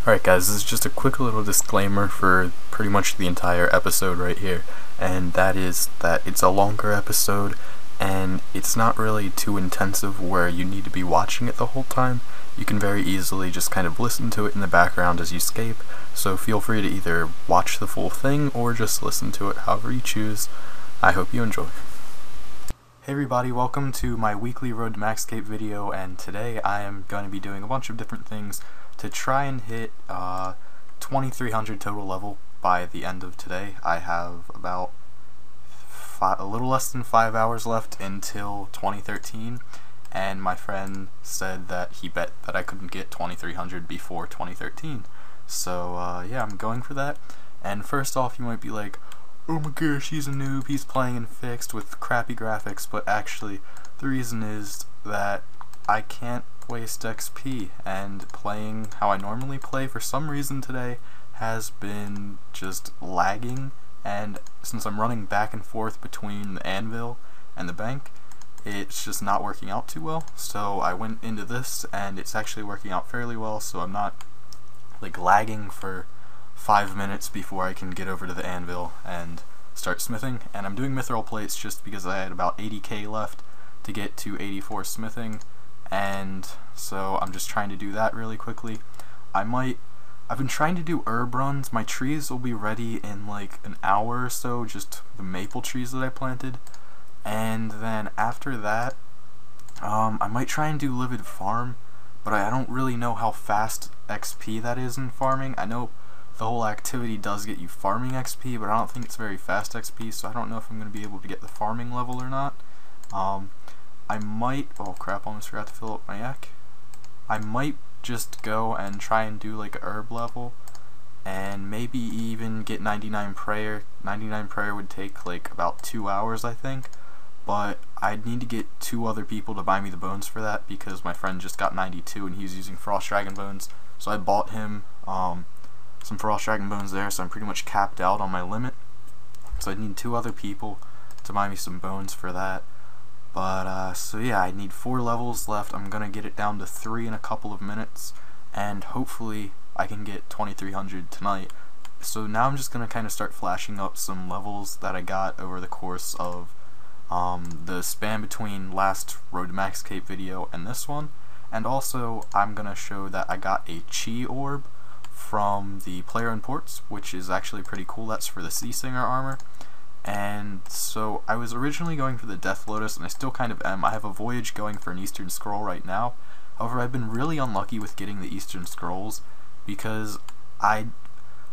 Alright guys, this is just a quick little disclaimer for pretty much the entire episode right here, and that is that it's a longer episode and it's not really too intensive where you need to be watching it the whole time. You can very easily just kind of listen to it in the background as you escape, so feel free to either watch the full thing or just listen to it however you choose. I hope you enjoy. Hey everybody, welcome to my weekly Road to Maxscape video, and today I am going to be doing a bunch of different things to try and hit 2300 total level by the end of today. I have about a little less than 5 hours left until 2013, and my friend said that he bet that I couldn't get 2300 before 2013. So yeah, I'm going for that. And first off, you might be like, oh my gosh, he's a noob, he's playing in fixed with crappy graphics, but actually the reason is that I can't waste XP, and playing how I normally play for some reason today has been just lagging, and since I'm running back and forth between the anvil and the bank, it's just not working out too well. So I went into this and it's actually working out fairly well, so I'm not like lagging for 5 minutes before I can get over to the anvil and start smithing. And I'm doing mithril plates just because I had about 80k left to get to 84 smithing, and so I'm just trying to do that really quickly. I've been trying to do herb runs. My trees will be ready in like an hour or so, just the maple trees that I planted, and then after that I might try and do livid farm, but I don't really know how fast XP that is in farming. I know the whole activity does get you farming XP, but I don't think it's very fast XP, so I don't know if I'm going to be able to get the farming level or not. I might, oh crap, almost forgot to fill up my yak. I might just go and try and do like a herb level, and maybe even get 99 prayer. 99 prayer would take like about 2 hours, I think, but I'd need to get 2 other people to buy me the bones for that, because my friend just got 92 and he's using frost dragon bones, so I bought him some frost dragon bones there, so I'm pretty much capped out on my limit. So I need 2 other people to buy me some bones for that. But so yeah, I need 4 levels left. I'm gonna get it down to 3 in a couple of minutes, and hopefully I can get 2300 tonight. So now I'm just gonna kind of start flashing up some levels that I got over the course of the span between last Road to Maxscape video and this one. And also I'm gonna show that I got a chi orb from the player imports, which is actually pretty cool. That's for the Sea Singer armor. And so I was originally going for the Death Lotus, and I still kind of am. I have a voyage going for an Eastern Scroll right now. However, I've been really unlucky with getting the Eastern Scrolls, because I've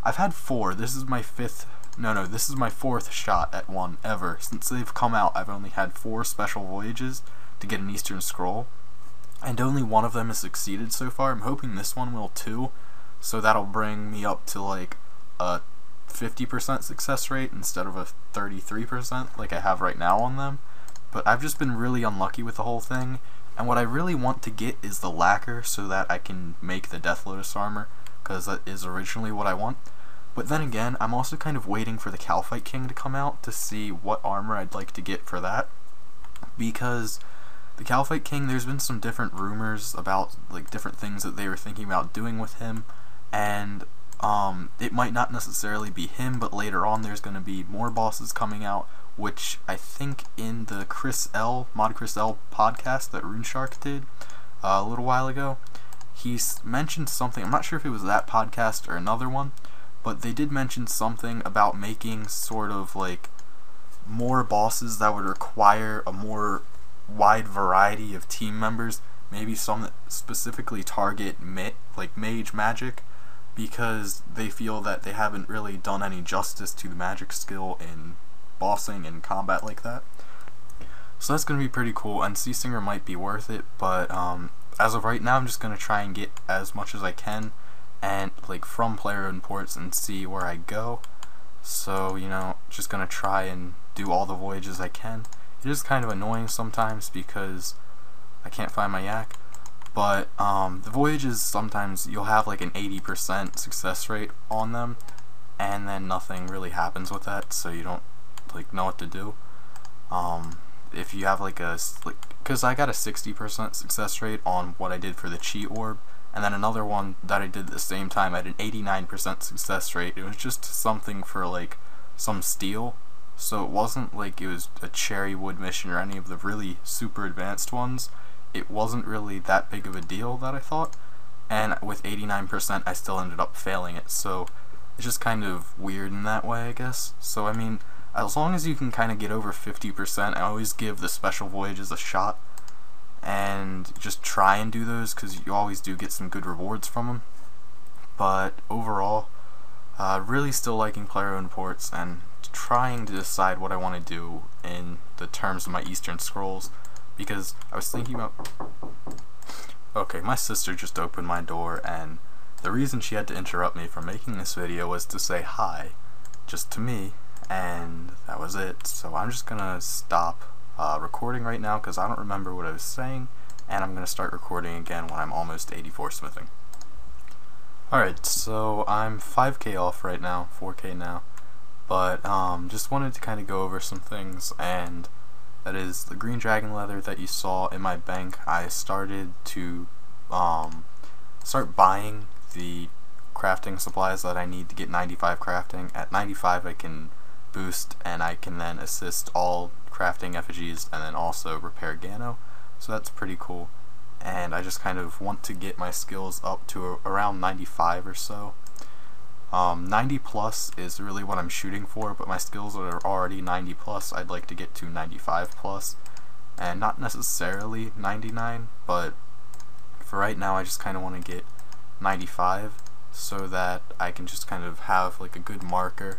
had 4. This is my 5th, no, this is my 4th shot at one ever. Since they've come out, I've only had 4 special voyages to get an Eastern Scroll, and only one of them has succeeded so far. I'm hoping this one will too, so that'll bring me up to like a 50% success rate instead of a 33% like I have right now on them. But I've just been really unlucky with the whole thing, and what I really want to get is the lacquer so that I can make the Death Lotus armor, because that is originally what I want. But then again, I'm also kind of waiting for the Calphite King to come out to see what armor I'd like to get for that, because the Calphite King, there's been some different rumors about like different things that they were thinking about doing with him, and it might not necessarily be him, but later on there's going to be more bosses coming out, which I think in the Mod Chris L podcast that RuneShark did a little while ago, he's mentioned something. I'm not sure if it was that podcast or another one, but they did mention something about making sort of like more bosses that would require a more wide variety of team members, maybe some that specifically target like mage magic, because they feel that they haven't really done any justice to the magic skill in bossing and combat like that. So that's going to be pretty cool, and Sea Singer might be worth it, but as of right now I'm just going to try and get as much as I can, and like from player imports, and see where I go. So, you know, just going to try and do all the voyages I can. It is kind of annoying sometimes because I can't find my yak, but the voyages, sometimes you'll have like an 80% success rate on them, and then nothing really happens with that, so you don't like know what to do. If you have like because I got a 60% success rate on what I did for the chi orb, and then another one that I did at the same time at an 89% success rate. It was just something for like some steel, so it wasn't like it was a cherry wood mission or any of the really super advanced ones. It wasn't really that big of a deal that I thought, and with 89% I still ended up failing it, so it's just kind of weird in that way, I guess. So I mean, as long as you can kind of get over 50%, I always give the special voyages a shot, and just try and do those, because you always do get some good rewards from them. But overall, really still liking player-owned ports, and trying to decide what I want to do in the terms of my Eastern Scrolls, because I was thinking about... Okay, my sister just opened my door, and the reason she had to interrupt me from making this video was to say hi, just to me, and that was it. So I'm just gonna stop recording right now because I don't remember what I was saying, and I'm gonna start recording again when I'm almost 84 smithing. Alright, so I'm 5k off right now, 4k now, but just wanted to kind of go over some things, and that is the green dragon leather that you saw in my bank. I started to start buying the crafting supplies that I need to get 95 crafting. At 95 I can boost, and I can then assist all crafting effigies and then also repair Gano, so that's pretty cool. And I just kind of want to get my skills up to around 95 or so. 90 plus is really what I'm shooting for, but my skills are already 90 plus. I'd like to get to 95 plus, and not necessarily 99, but for right now I just kind of want to get 95 so that I can just kind of have like a good marker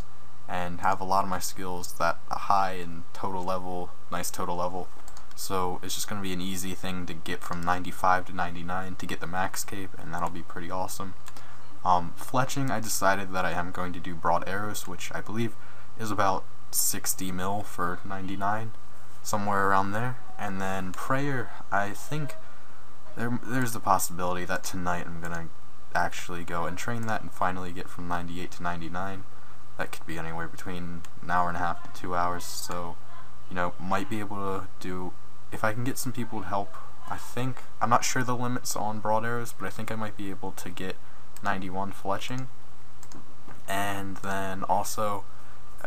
and have a lot of my skills that high in total level, nice total level. So it's just going to be an easy thing to get from 95 to 99 to get the max cape, and that'll be pretty awesome. Fletching, I decided that I am going to do broad arrows, which I believe is about 60 mil for 99, somewhere around there. And then prayer, I think there's the possibility that tonight I'm gonna actually go and train that and finally get from 98 to 99. That could be anywhere between an hour and a half to 2 hours, so you know, might be able to do, if I can get some people to help. I'm not sure the limits on broad arrows, but I think I might be able to get 91 fletching. And then also,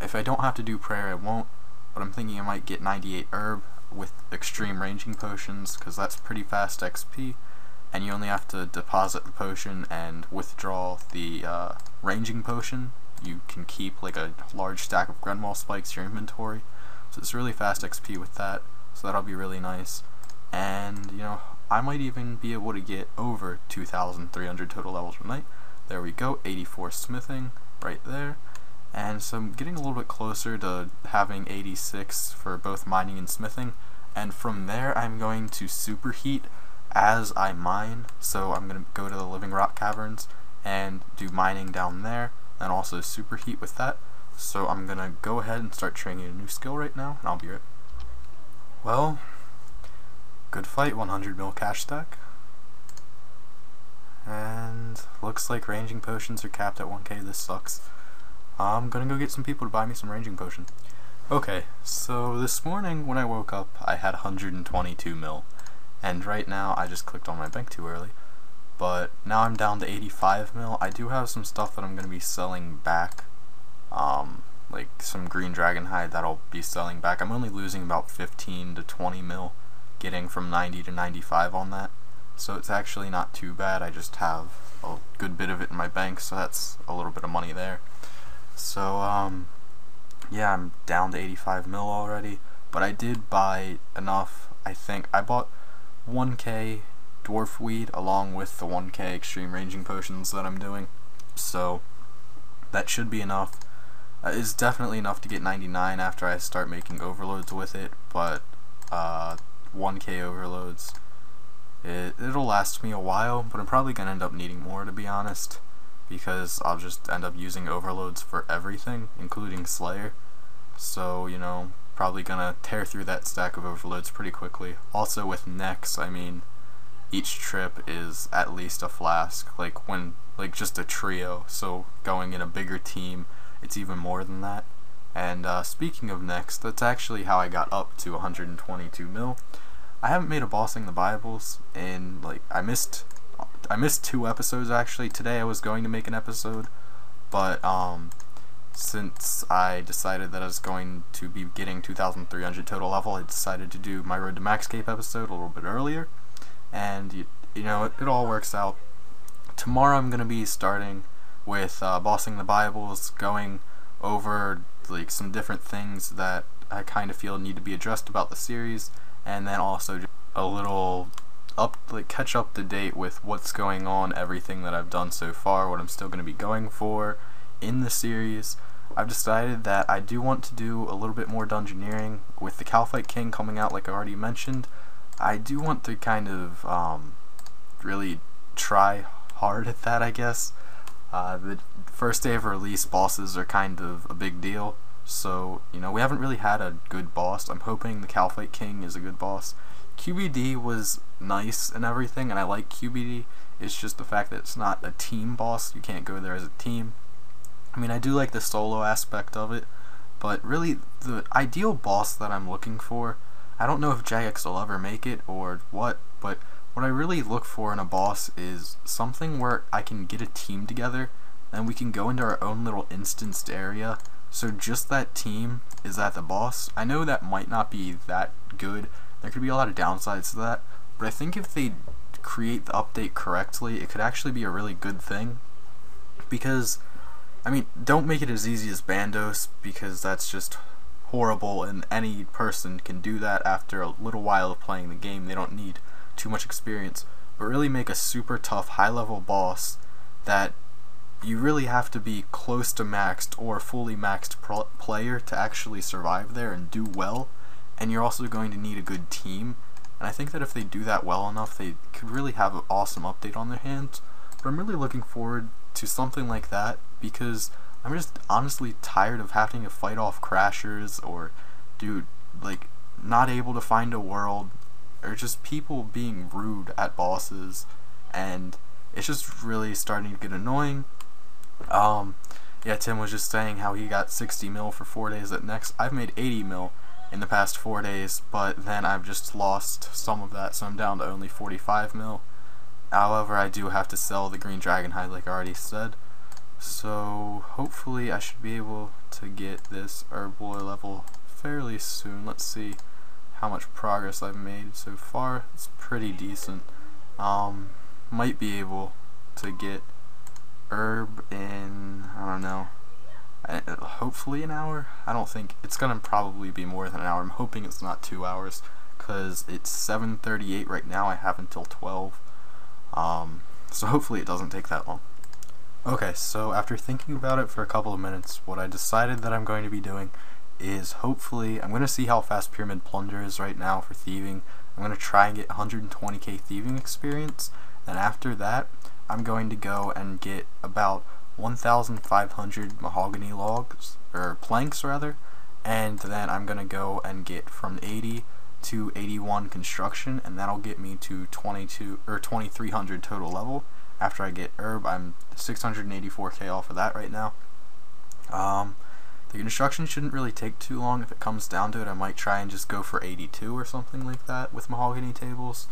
if I don't have to do prayer I won't, but I'm thinking I might get 98 herb with extreme ranging potions, because that's pretty fast XP, and you only have to deposit the potion and withdraw the ranging potion. You can keep like a large stack of Grenwall spikes in your inventory, so it's really fast XP with that, so that'll be really nice. And you know, I might even be able to get over 2,300 total levels per night. There we go, 84 smithing right there. And so I'm getting a little bit closer to having 86 for both mining and smithing, and from there I'm going to superheat as I mine. So I'm going to go to the living rock caverns and do mining down there, and also superheat with that. So I'm going to go ahead and start training a new skill right now, and I'll be right. Well, good fight, 100 mil cash stack. And looks like ranging potions are capped at 1k, this sucks. I'm gonna go get some people to buy me some ranging potion. Okay, so this morning when I woke up I had 122 mil, and right now I just clicked on my bank too early, but now I'm down to 85 mil. I do have some stuff that I'm gonna be selling back, like some green dragon hide that I'll be selling back. I'm only losing about 15 to 20 mil getting from 90 to 95 on that, so it's actually not too bad. I just have a good bit of it in my bank, so that's a little bit of money there. So yeah, I'm down to 85 mil already, but I did buy enough. I think I bought 1k dwarf weed along with the 1k extreme ranging potions that I'm doing, so that should be enough. It's definitely enough to get 99 after I start making overloads with it, but 1k overloads, it'll last me a while, but I'm probably gonna end up needing more, to be honest, because I'll just end up using overloads for everything, including Slayer. So, you know, probably gonna tear through that stack of overloads pretty quickly. Also with necks, I mean, each trip is at least a flask, like just a trio, so going in a bigger team, it's even more than that. And speaking of necks, that's actually how I got up to 122 mil. I haven't made a bossing the Bibles in, like, I missed I missed 2 episodes actually. Today I was going to make an episode, but since I decided that I was going to be getting 2,300 total level, I decided to do my Road to Maxcape episode a little bit earlier, and you know, it all works out. Tomorrow I'm going to be starting with bossing the Bibles, going over like some different things that I kind of feel need to be addressed about the series, and then also just a little catch up to date with what's going on, everything that I've done so far, what I'm still going to be going for in the series. I've decided that I do want to do a little bit more dungeoneering with the Calphite King coming out, like I already mentioned. I do want to kind of really try hard at that, I guess. The first day of release bosses are kind of a big deal, so you know, we haven't really had a good boss. I'm hoping the Calphite King is a good boss. QBD was nice and everything, and I like QBD. It's just the fact that it's not a team boss. You can't go there as a team. I mean, I do like the solo aspect of it, but really the ideal boss that I'm looking for, I don't know if Jagex will ever make it or what, but what I really look for in a boss is something where I can get a team together and we can go into our own little instanced area, so just that team is at the boss. I know that might not be that good, there could be a lot of downsides to that, but I think if they create the update correctly, it could actually be a really good thing. Because, I mean, don't make it as easy as Bandos, because that's just horrible, and any person can do that after a little while of playing the game. They don't need too much experience, but really make a super tough high-level boss that you really have to be close to maxed or fully maxed player to actually survive there and do well, and you're also going to need a good team. And I think that if they do that well enough, they could really have an awesome update on their hands. But I'm really looking forward to something like that, because I'm just honestly tired of having to fight off crashers, or like not able to find a world, or just people being rude at bosses, and it's just really starting to get annoying. Yeah, Tim was just saying how he got 60 mil for 4 days at Next. I've made 80 mil in the past 4 days, but then I've just lost some of that, so I'm down to only 45 mil. However, I do have to sell the green dragon hide, like I already said, so hopefully I should be able to get this herbivore level fairly soon. Let's see how much progress I've made so far. It's pretty decent. Might be able to get herb in, I don't know, hopefully an hour. I don't think it's gonna probably be more than an hour. I'm hoping it's not 2 hours, because it's 7:38 right now. I have until 12, so hopefully it doesn't take that long. Okay, so after thinking about it for a couple of minutes, what I decided that I'm going to be doing is, hopefully, I'm going to see how fast Pyramid Plunder is right now for thieving. I'm going to try and get 120k thieving experience, and after that I'm going to go and get about 1,500 mahogany logs, or planks rather, and then I'm going to go and get from 80 to 81 construction, and that'll get me to 2,300 total level. After I get herb, I'm 684k off of that right now. The construction shouldn't really take too long. If it comes down to it, I might try and just go for 82 or something like that with mahogany tables.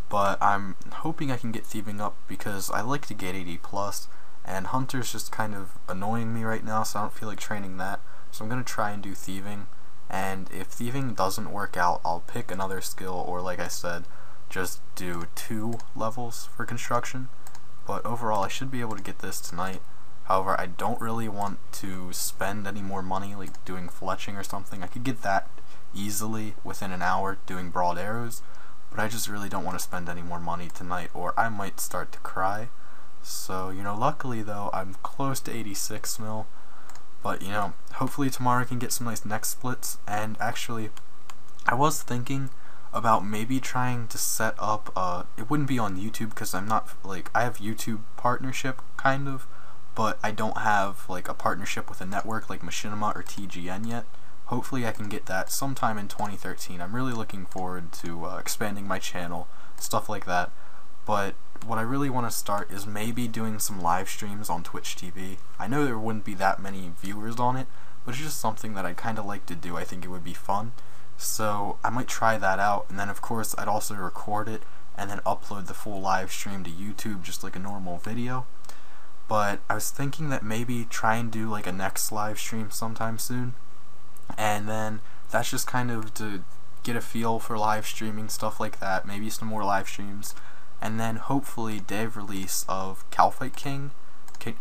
But I'm hoping I can get thieving up, because I like to get 80 plus, and hunter's just kind of annoying me right now, so I don't feel like training that. So I'm going to try and do thieving, and if thieving doesn't work out, I'll pick another skill, or like I said, just do 2 levels for construction. But overall, I should be able to get this tonight. However, I don't really want to spend any more money, like doing fletching or something. I could get that easily within an hour doing broad arrows, but I just really don't want to spend any more money tonight, or I might start to cry. So, you know, luckily though, I'm close to 86 mil, but you know, hopefully tomorrow I can get some nice neck splits. And actually, I was thinking about maybe trying to set up, it wouldn't be on YouTube, because I'm not, like, I have YouTube partnership, kind of, but I don't have, like, a partnership with a network like Machinima or TGN yet. Hopefully I can get that sometime in 2013. I'm really looking forward to expanding my channel, stuff like that. But what I really want to start is maybe doing some live streams on Twitch TV. I know there wouldn't be that many viewers on it, but it's just something that I'd kind of like to do. I think it would be fun. So I might try that out, and then of course I'd also record it and then upload the full live stream to YouTube just like a normal video. But I was thinking that maybe try and do like a next live stream sometime soon, and then that's just kind of to get a feel for live streaming, stuff like that, maybe some more live streams, and then hopefully day of release of Calfight King,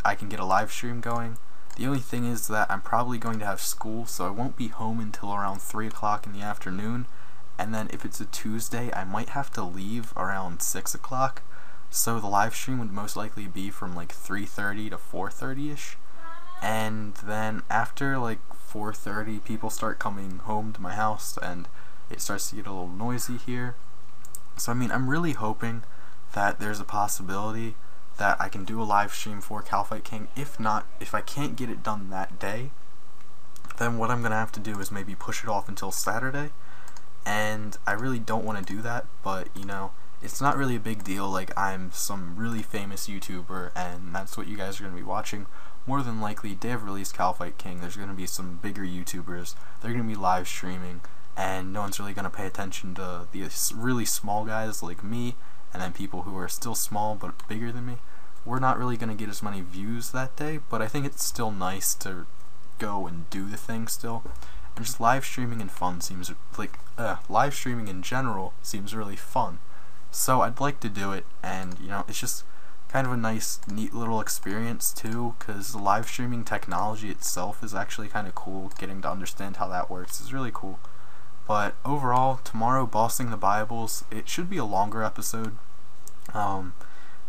I can get a live stream going. The only thing is that I'm probably going to have school, so I won't be home until around 3 o'clock in the afternoon, and then if it's a Tuesday, I might have to leave around 6 o'clock, so the live stream would most likely be from like 3:30 to 4:30ish, and then after like 4:30 people start coming home to my house and it starts to get a little noisy here. So I mean, I'm really hoping that there's a possibility that I can do a live stream for Calfight King. If not, if I can't get it done that day, then what I'm gonna have to do is maybe push it off until Saturday, and I really don't want to do that, but you know, it's not really a big deal. Like, I'm some really famous YouTuber, and that's what you guys are going to be watching. More than likely, day of release Calfight King, there's going to be some bigger YouTubers, they're going to be live streaming, and no one's really going to pay attention to the really small guys like me, and then people who are still small but bigger than me. We're not really going to get as many views that day, but I think it's still nice to go and do the thing still. And just live streaming and fun seems like, live streaming in general seems really fun. So I'd like to do it, and you know, it's just kind of a nice, neat little experience too, because the live streaming technology itself is actually kind of cool. Getting to understand how that works is really cool. But overall, tomorrow, Bossing the Bibles, it should be a longer episode,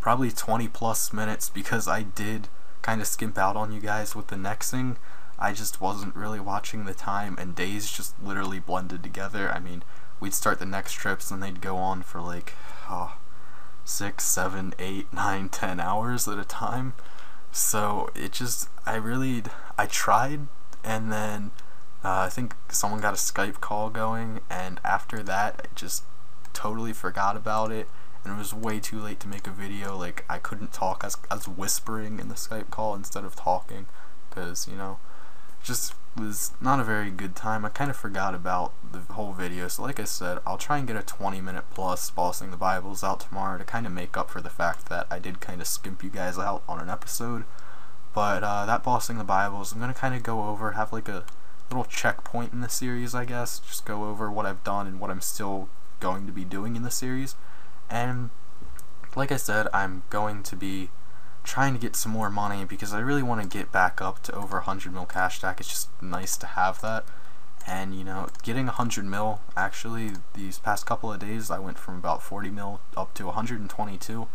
probably 20 plus minutes, because I did kind of skimp out on you guys with the nexting. I just wasn't really watching the time, and days just literally blended together. I mean, we'd start the next trips and they'd go on for like 6, 7, 8, 9, 10 hours at a time. So it just, I tried, and then I think someone got a Skype call going, and after that I just totally forgot about it, and it was way too late to make a video. Like, I couldn't talk, I was whispering in the Skype call instead of talking, because, you know, just was not a very good time. I kind of forgot about the whole video, so like I said, I'll try and get a 20-minute plus Bossing the Bibles out tomorrow to kind of make up for the fact that I did kind of skimp you guys out on an episode. But that Bossing the Bibles, I'm going to kind of go over, have like a little checkpoint in the series, I guess, just go over what I've done and what I'm still going to be doing in the series. And like I said, I'm going to be trying to get some more money, because I really want to get back up to over 100 mil cash stack. It's just nice to have that. And you know, getting 100 mil, actually these past couple of days I went from about 40 mil up to 122,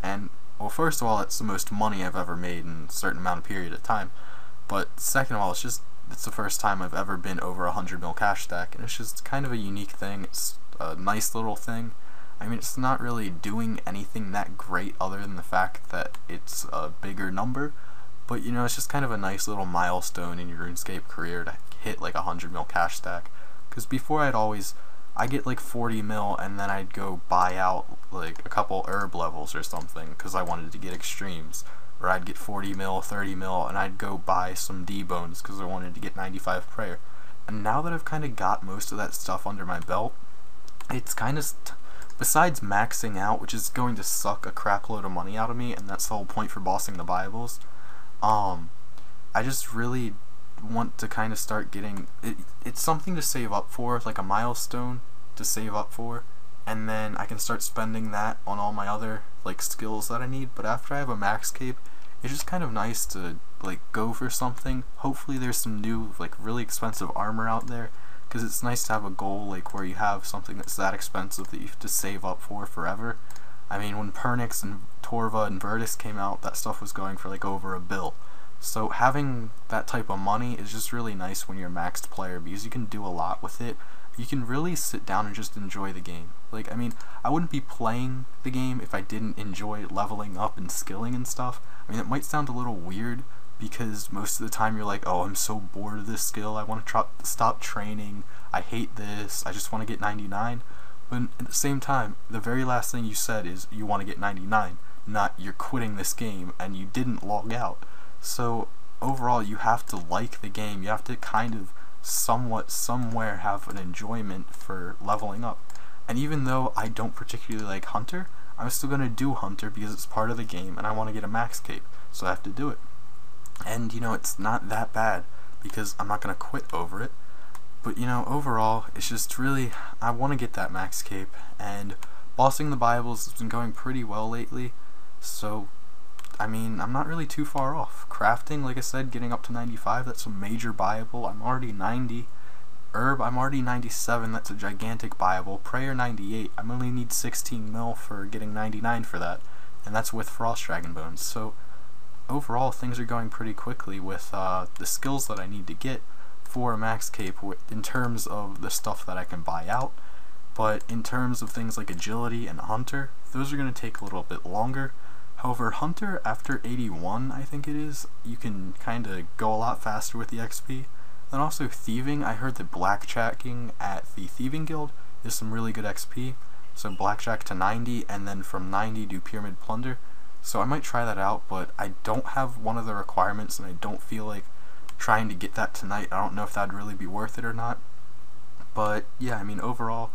and well, first of all, it's the most money I've ever made in a certain amount of period of time, but second of all, it's the first time I've ever been over 100 mil cash stack, and it's just kind of a unique thing. It's a nice little thing. I mean, it's not really doing anything that great other than the fact that it's a bigger number, but you know, it's just kind of a nice little milestone in your RuneScape career to hit like 100 mil cash stack. Because before I'd get like 40 mil and then I'd go buy out like a couple herb levels or something because I wanted to get extremes, or I'd get 40 mil, 30 mil, and I'd go buy some D-bones because I wanted to get 95 prayer. And now that I've kind of got most of that stuff under my belt, it's kind of besides maxing out, which is going to suck a crap load of money out of me, and that's the whole point for Bossing the Bibles, I just really want to kind of start getting, it's something to save up for, like a milestone to save up for, and then I can start spending that on all my other like skills that I need. But after I have a max cape, it's just kind of nice to like go for something. Hopefully there's some new like really expensive armor out there, because it's nice to have a goal like where you have something that's that expensive that you have to save up for forever. I mean, when Pernix and Torva and Virtus came out, that stuff was going for like over $1 bill. So having that type of money is just really nice when you're a maxed player, because you can do a lot with it. You can really sit down and just enjoy the game. Like, I mean, I wouldn't be playing the game if I didn't enjoy leveling up and skilling and stuff. I mean, it might sound a little weird, because most of the time you're like, oh, I'm so bored of this skill, I want to stop training, I hate this, I just want to get 99. But at the same time, the very last thing you said is you want to get 99, not you're quitting this game and you didn't log out. So overall, you have to like the game, you have to kind of somewhere have an enjoyment for leveling up. And even though I don't particularly like Hunter, I'm still going to do Hunter because it's part of the game and I want to get a max cape, so I have to do it. And you know, it's not that bad because I'm not going to quit over it. But you know, overall, it's just really, I want to get that max cape, and bossing the Bibles has been going pretty well lately, so I mean, I'm not really too far off. Crafting, like I said, getting up to 95, that's a major Bible. I'm already 90. Herb, I'm already 97, that's a gigantic Bible. Prayer, 98. I only need 16 mil for getting 99 for that, and that's with Frost Dragon Bones. So overall, things are going pretty quickly with the skills that I need to get for a max cape in terms of the stuff that I can buy out. But in terms of things like agility and Hunter, those are going to take a little bit longer. However, Hunter, after 81, I think it is, you can kind of go a lot faster with the XP. And also Thieving, I heard that blackjacking at the Thieving Guild is some really good XP. So blackjack to 90, and then from 90 do Pyramid Plunder. So I might try that out, but I don't have one of the requirements, and I don't feel like trying to get that tonight. I don't know if that'd really be worth it or not. But yeah, I mean, overall,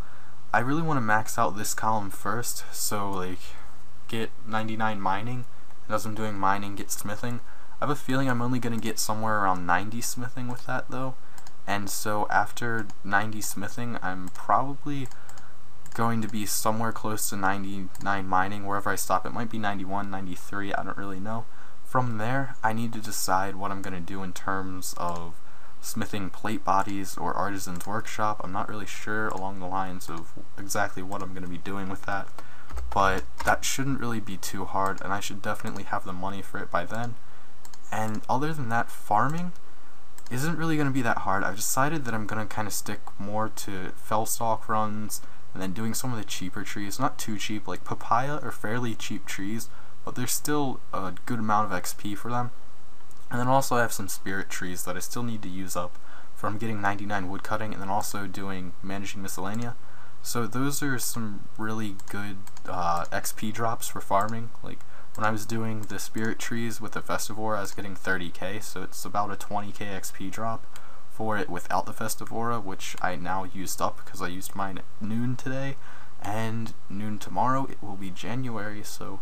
I really want to max out this column first, so like get 99 mining, and as I'm doing mining, get smithing. I have a feeling I'm only going to get somewhere around 90 smithing with that though, and so after 90 smithing, I'm probably going to be somewhere close to 99 mining wherever I stop. It might be 91, 93, I don't really know. From there, I need to decide what I'm going to do in terms of smithing plate bodies or artisan's workshop. I'm not really sure along the lines of exactly what I'm going to be doing with that, but that shouldn't really be too hard, and I should definitely have the money for it by then. And other than that, farming isn't really going to be that hard. I've decided that I'm going to kind of stick more to fellstalk runs, and then doing some of the cheaper trees. Not too cheap, like papaya are fairly cheap trees, but there's still a good amount of XP for them. And then also I have some spirit trees that I still need to use up from getting 99 wood cutting, and then also doing managing miscellanea. So those are some really good XP drops for farming. Like when I was doing the spirit trees with the Festivora, I was getting 30k, so it's about a 20k XP drop for it without the Festivora, which I now used up because I used mine at noon today, and noon tomorrow. It will be January, so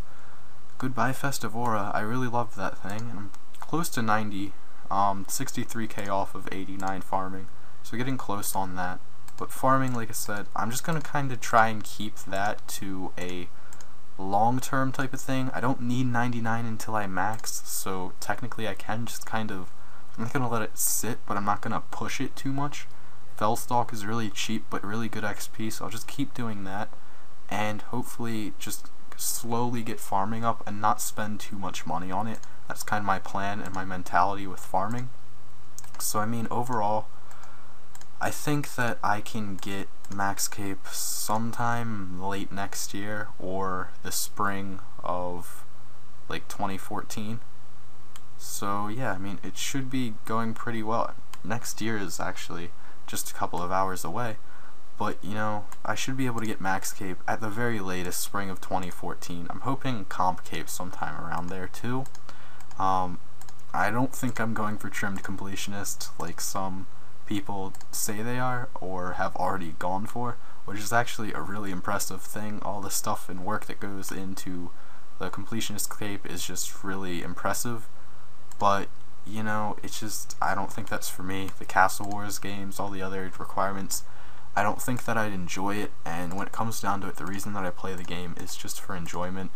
goodbye Festivora. I really loved that thing, and I'm close to 90, 63k off of 89 farming, so getting close on that. But farming, like I said, I'm just going to kind of try and keep that to a long-term type of thing. I don't need 99 until I max, so technically I can just kind of, I'm not going to let it sit, but I'm not going to push it too much. Fellstalk is really cheap but really good XP, so I'll just keep doing that, and hopefully just slowly get farming up and not spend too much money on it. That's kind of my plan and my mentality with farming. So I mean, overall, I think that I can get max cape sometime late next year or the spring of like 2014. So yeah, I mean, it should be going pretty well. Next year is actually just a couple of hours away, but you know, I should be able to get max cape at the very latest spring of 2014. I'm hoping comp cape sometime around there too. I don't think I'm going for trimmed completionist like some people say they are or have already gone for, which is actually a really impressive thing. All the stuff and work that goes into the completionist cape is just really impressive, but you know, it's just, I don't think that's for me. The Castle Wars games, all the other requirements, I don't think that I'd enjoy it, and when it comes down to it, the reason that I play the game is just for enjoyment.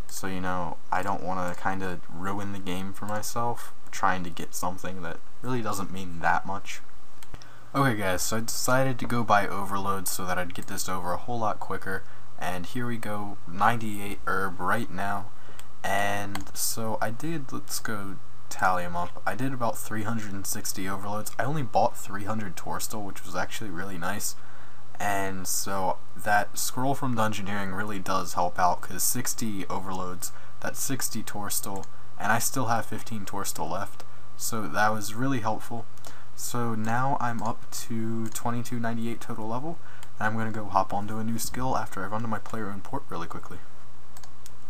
So you know, I don't want to kind of ruin the game for myself trying to get something that really doesn't mean that much. Okay guys, so I decided to go buy overloads so that I'd get this over a whole lot quicker, and here we go, 98 herb right now. And so I did, let's go tally them up, I did about 360 overloads. I only bought 300 Torstal, which was actually really nice, and so that scroll from Dungeoneering really does help out, because 60 overloads, that's 60 Torstal, and I still have 15 Torstal left, so that was really helpful. So now I'm up to 2298 total level, and I'm going to go hop onto a new skill after I run to my player owned port really quickly.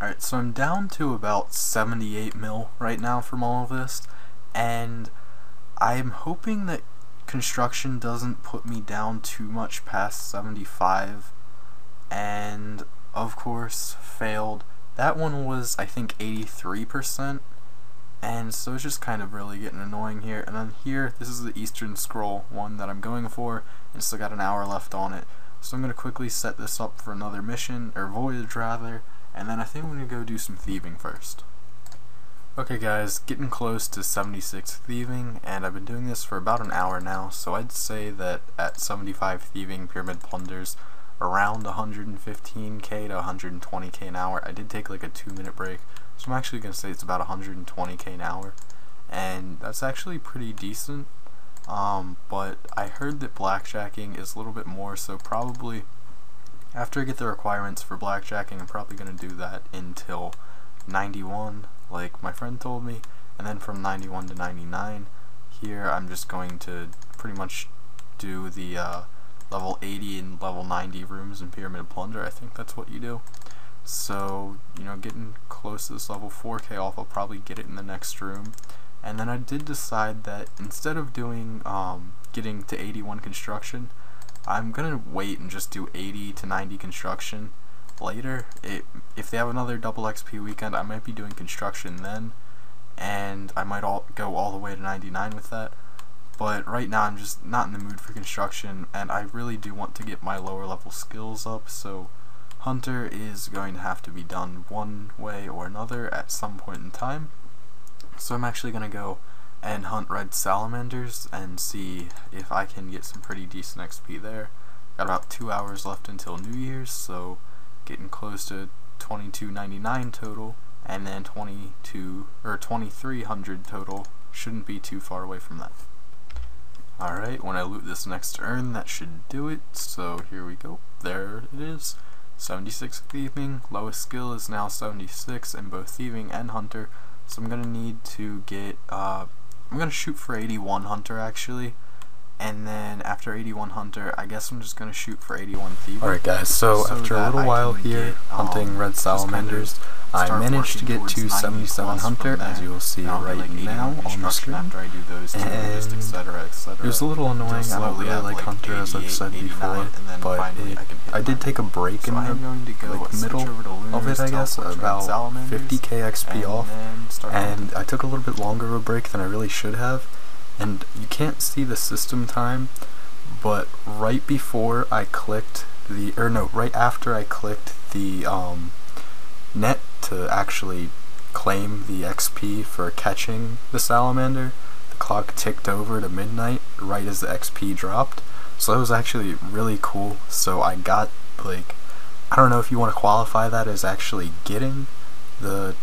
Alright, so I'm down to about 78 mil right now from all of this, and I'm hoping that construction doesn't put me down too much past 75, and of course failed. That one was, I think, 83%, and so it's just kind of really getting annoying here. And then here, this is the Eastern Scroll one that I'm going for, and still got an hour left on it. So I'm going to quickly set this up for another mission, or voyage rather, and then I think I'm going to go do some thieving first. Okay guys, getting close to 76 thieving, and I've been doing this for about an hour now, so I'd say that at 75 thieving pyramid plunders, around 115k to 120k an hour. I did take like a 2-minute break, so I'm actually going to say it's about 120k an hour, and that's actually pretty decent, but I heard that blackjacking is a little bit more, so probably after I get the requirements for blackjacking, I'm probably going to do that until 91, like my friend told me, and then from 91 to 99, here I'm just going to pretty much do the level 80 and level 90 rooms in Pyramid Plunder. I think that's what you do. So, you know, getting close to this level 4k off, I'll probably get it in the next room. And then I did decide that instead of doing getting to 81 construction, I'm gonna wait and just do 80 to 90 construction later. If they have another double XP weekend, I might be doing construction then, and I might go all the way to 99 with that. But right now I'm just not in the mood for construction, and I really do want to get my lower level skills up, so Hunter is going to have to be done one way or another at some point in time. So I'm actually going to go and hunt red salamanders and see if I can get some pretty decent XP there. Got about 2 hours left until New Year's, so getting close to 2299 total, and then 2300 total. Shouldn't be too far away from that. Alright, when I loot this next urn, that should do it. So here we go. There it is. 76 thieving. Lowest skill is now 76 in both thieving and hunter. So I'm gonna need to get I'm gonna shoot for 81 hunter actually. And then after 81 hunter, I guess I'm just gonna shoot for 81 thieving. Alright guys, so after a little while here hunting red salamanders, I managed to get to 77 hunter, as you will see right now on the screen. And it was a little annoying. I don't really like hunter, as I've said before, but I did take a break in the middle of it, I guess, about 50k XP off, and I took a little bit longer of a break than I really should have. And you can't see the system time, but right before I clicked right after I clicked the net to actually claim the XP for catching the salamander, the clock ticked over to midnight right as the XP dropped. So that was actually really cool. So I got, like, I don't know if you want to qualify that as actually getting the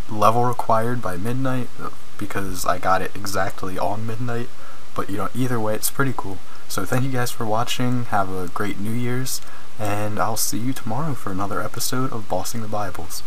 level required by midnight, because I got it exactly on midnight, but you know, either way it's pretty cool. So thank you guys for watching, have a great New Year's, and I'll see you tomorrow for another episode of Bossing the Bibles.